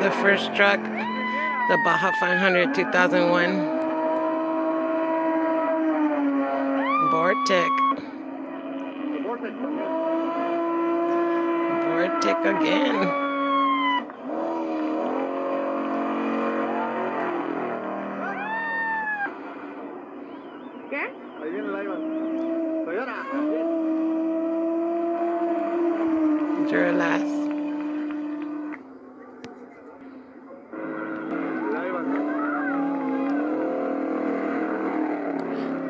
The first truck, the Baja 500 2001. Vortec. Vortec again. ¿Qué? Ahí viene la Iván. Toyota. Duralast. La Iván.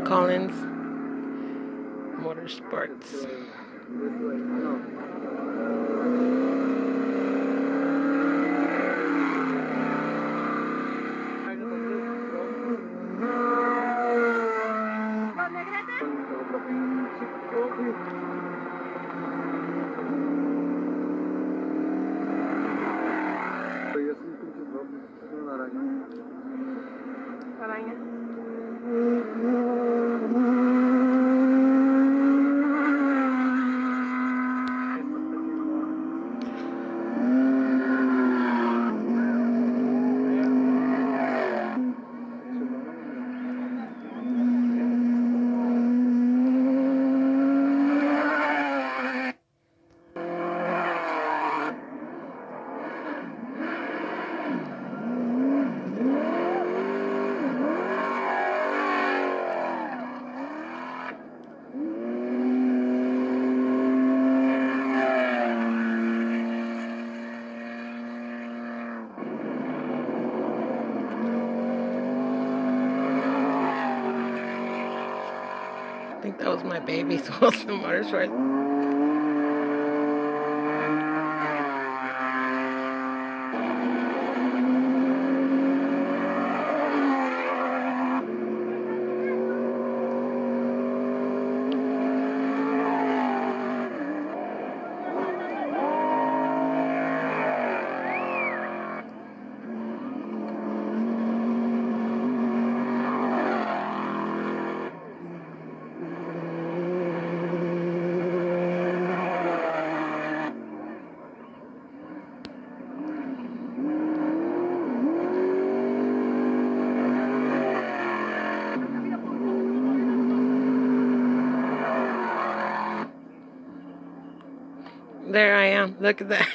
Collins Motorsports. Araña. I think that was my baby's Wilson Motorsports. There I am. Look at that.